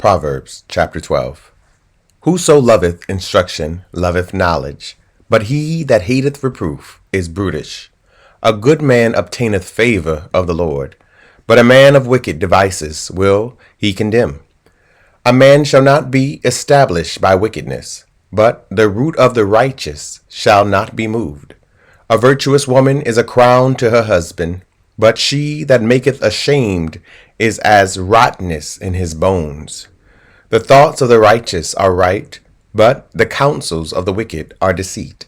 Proverbs chapter 12. Whoso loveth instruction loveth knowledge, but he that hateth reproof is brutish. A good man obtaineth favor of the Lord, but a man of wicked devices will he condemn. A man shall not be established by wickedness, but the root of the righteous shall not be moved. A virtuous woman is a crown to her husband, but she that maketh ashamed is as rottenness in his bones. The thoughts of the righteous are right, but the counsels of the wicked are deceit.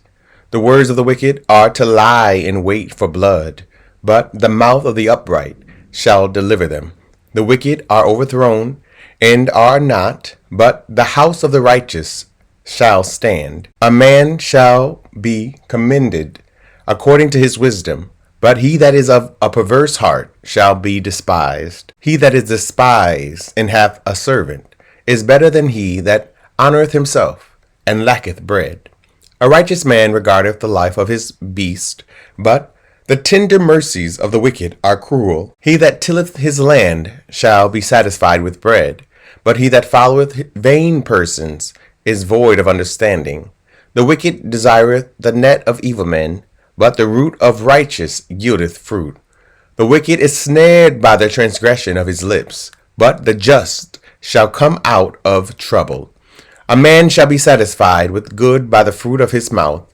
The words of the wicked are to lie in wait for blood, but the mouth of the upright shall deliver them. The wicked are overthrown and are not, but the house of the righteous shall stand. A man shall be commended according to his wisdom, but he that is of a perverse heart shall be despised. He that is despised and hath a servant is better than he that honoureth himself and lacketh bread. A righteous man regardeth the life of his beast, but the tender mercies of the wicked are cruel. He that tilleth his land shall be satisfied with bread, but he that followeth vain persons is void of understanding. The wicked desireth the net of evil men, but the root of righteous yieldeth fruit. The wicked is snared by the transgression of his lips, but the just shall come out of trouble. A man shall be satisfied with good by the fruit of his mouth,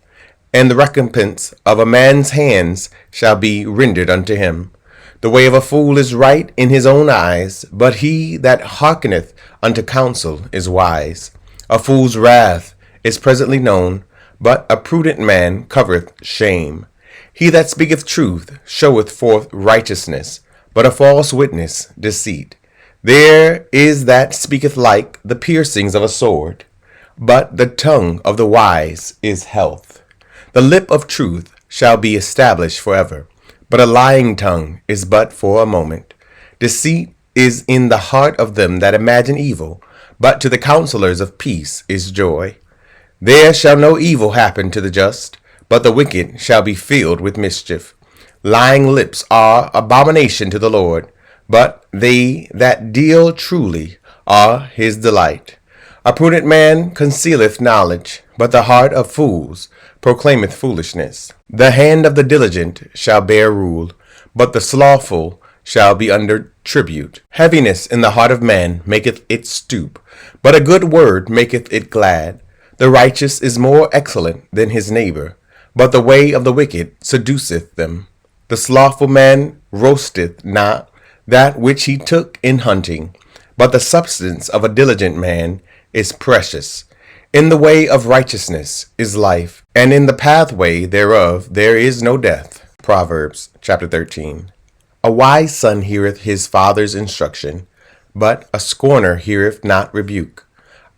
and the recompense of a man's hands shall be rendered unto him. The way of a fool is right in his own eyes, but he that hearkeneth unto counsel is wise. A fool's wrath is presently known, but a prudent man covereth shame. He that speaketh truth showeth forth righteousness, but a false witness deceit. There is that speaketh like the piercings of a sword, but the tongue of the wise is health. The lip of truth shall be established forever, but a lying tongue is but for a moment. Deceit is in the heart of them that imagine evil, but to the counselors of peace is joy. There shall no evil happen to the just, but the wicked shall be filled with mischief. Lying lips are abomination to the Lord, but they that deal truly are his delight. A prudent man concealeth knowledge, but the heart of fools proclaimeth foolishness. The hand of the diligent shall bear rule, but the slothful shall be under tribute. Heaviness in the heart of man maketh it stoop, but a good word maketh it glad. The righteous is more excellent than his neighbor, but the way of the wicked seduceth them. The slothful man roasteth not that which he took in hunting, but the substance of a diligent man is precious. In the way of righteousness is life, and in the pathway thereof there is no death. Proverbs chapter 13. A wise son heareth his father's instruction, but a scorner heareth not rebuke.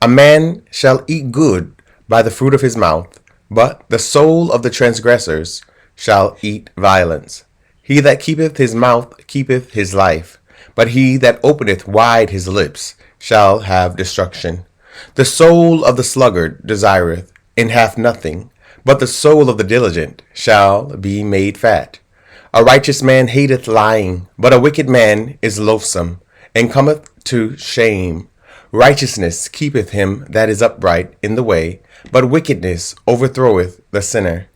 A man shall eat good by the fruit of his mouth, but the soul of the transgressors shall eat violence. He that keepeth his mouth keepeth his life, but he that openeth wide his lips shall have destruction. The soul of the sluggard desireth, and hath nothing, but the soul of the diligent shall be made fat. A righteous man hateth lying, but a wicked man is loathsome, and cometh to shame. Righteousness keepeth him that is upright in the way, but wickedness overthroweth the sinner.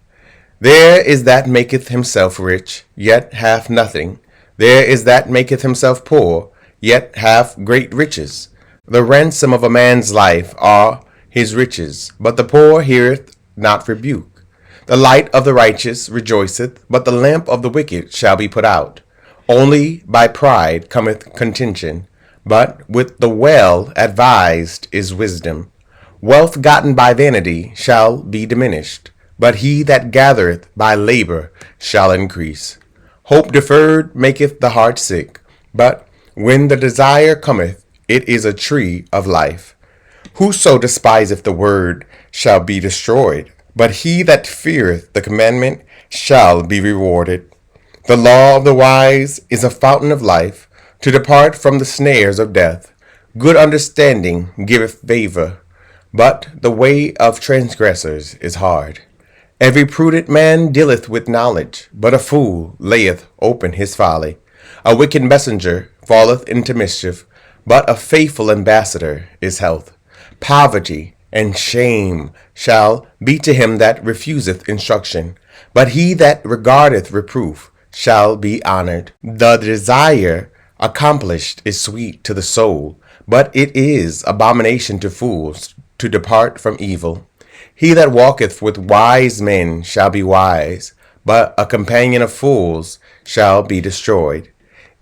There is that maketh himself rich, yet hath nothing. There is that maketh himself poor, yet hath great riches. The ransom of a man's life are his riches, but the poor heareth not rebuke. The light of the righteous rejoiceth, but the lamp of the wicked shall be put out. Only by pride cometh contention, but with the well advised is wisdom. Wealth gotten by vanity shall be diminished, but he that gathereth by labor shall increase. Hope deferred maketh the heart sick, but when the desire cometh, it is a tree of life. Whoso despiseth the word shall be destroyed, but he that feareth the commandment shall be rewarded. The law of the wise is a fountain of life, to depart from the snares of death. Good understanding giveth favor, but the way of transgressors is hard. Every prudent man dealeth with knowledge, but a fool layeth open his folly. A wicked messenger falleth into mischief, but a faithful ambassador is health. Poverty and shame shall be to him that refuseth instruction, but he that regardeth reproof shall be honored. The desire accomplished is sweet to the soul, but it is abomination to fools to depart from evil. He that walketh with wise men shall be wise, but a companion of fools shall be destroyed.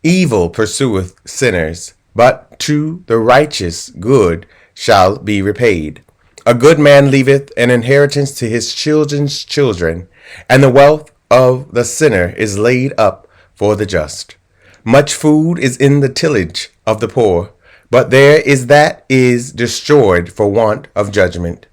Evil pursueth sinners, but to the righteous good shall be repaid. A good man leaveth an inheritance to his children's children, and the wealth of the sinner is laid up for the just. Much food is in the tillage of the poor, but there is that is destroyed for want of judgment.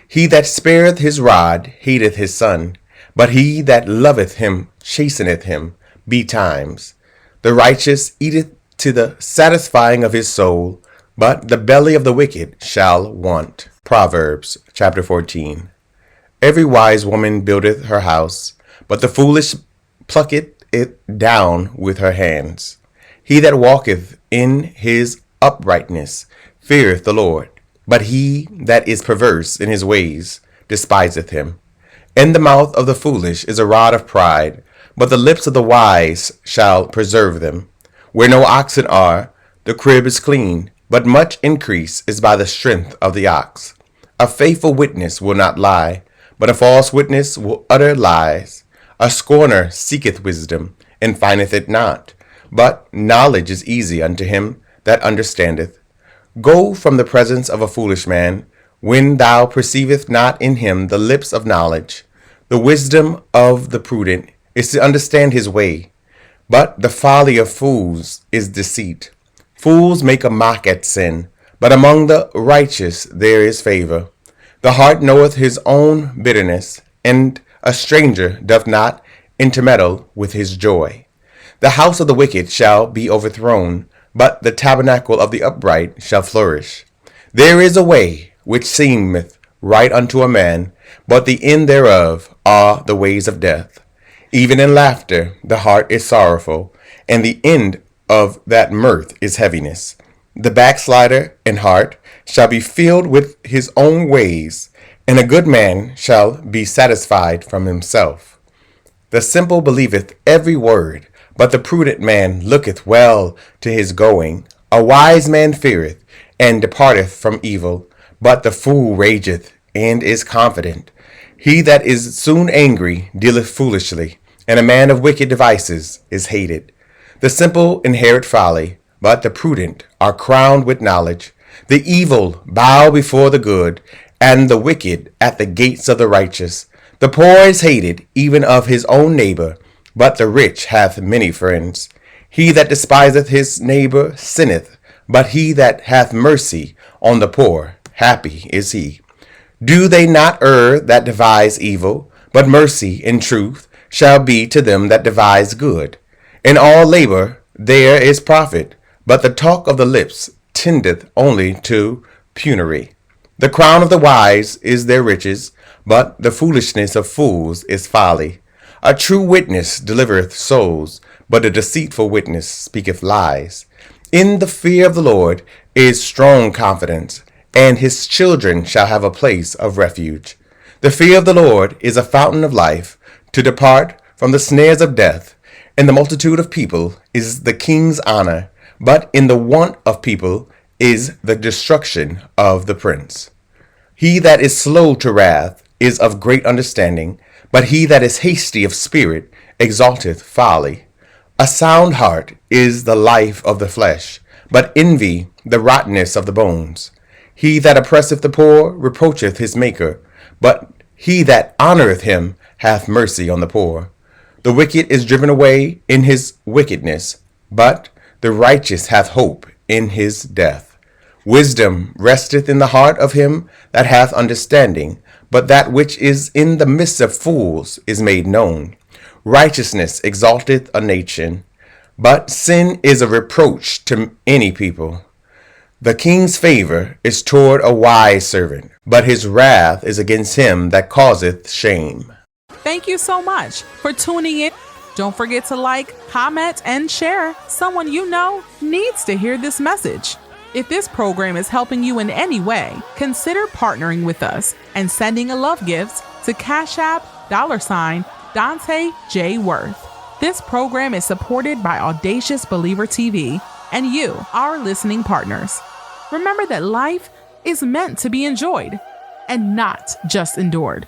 He that spareth his rod hateth his son, but he that loveth him chasteneth him betimes. The righteous eateth to the satisfying of his soul, but the belly of the wicked shall want. Proverbs chapter 14. Every wise woman buildeth her house, but the foolish plucketh it down with her hands. He that walketh in his uprightness feareth the Lord, but he that is perverse in his ways despiseth him. In the mouth of the foolish is a rod of pride, but the lips of the wise shall preserve them. Where no oxen are, the crib is clean, but much increase is by the strength of the ox. A faithful witness will not lie, but a false witness will utter lies. A scorner seeketh wisdom, and findeth it not, but knowledge is easy unto him that understandeth. Go from the presence of a foolish man, when thou perceivest not in him the lips of knowledge. The wisdom of the prudent is to understand his way, but the folly of fools is deceit. Fools make a mock at sin, but among the righteous there is favor. The heart knoweth his own bitterness, and a stranger doth not intermeddle with his joy. The house of the wicked shall be overthrown, but the tabernacle of the upright shall flourish. There is a way which seemeth right unto a man, but the end thereof are the ways of death. Even in laughter the heart is sorrowful, and the end of that mirth is heaviness. The backslider in heart shall be filled with his own ways, and a good man shall be satisfied from himself. The simple believeth every word, but the prudent man looketh well to his going. A wise man feareth, and departeth from evil, but the fool rageth, and is confident. He that is soon angry dealeth foolishly, and a man of wicked devices is hated. The simple inherit folly, but the prudent are crowned with knowledge. The evil bow before the good, and the wicked at the gates of the righteous. The poor is hated even of his own neighbor, but the rich hath many friends. He that despiseth his neighbor sinneth, but he that hath mercy on the poor, happy is he. Do they not err that devise evil? But mercy and truth shall be to them that devise good. In all labor there is profit, but the talk of the lips tendeth only to penury. The crown of the wise is their riches, but the foolishness of fools is folly. A true witness delivereth souls, but a deceitful witness speaketh lies. In the fear of the Lord is strong confidence, and his children shall have a place of refuge. The fear of the Lord is a fountain of life, to depart from the snares of death. In the multitude of people is the king's honor, but in the want of people is the destruction of the prince. He that is slow to wrath is of great understanding, but he that is hasty of spirit exalteth folly. A sound heart is the life of the flesh, but envy the rottenness of the bones. He that oppresseth the poor reproacheth his maker, but he that honoureth him hath mercy on the poor. The wicked is driven away in his wickedness, but the righteous hath hope in his death. Wisdom resteth in the heart of him that hath understanding, but that which is in the midst of fools is made known. Righteousness exalteth a nation, but sin is a reproach to any people. The king's favor is toward a wise servant, but his wrath is against him that causeth shame. Thank you so much for tuning in. Don't forget to like, comment, and share. Someone you know needs to hear this message. If this program is helping you in any way, consider partnering with us and sending a love gift to Cash App $Dante J. Worth. This program is supported by Audacious Believer TV and you, our listening partners. Remember that life is meant to be enjoyed and not just endured.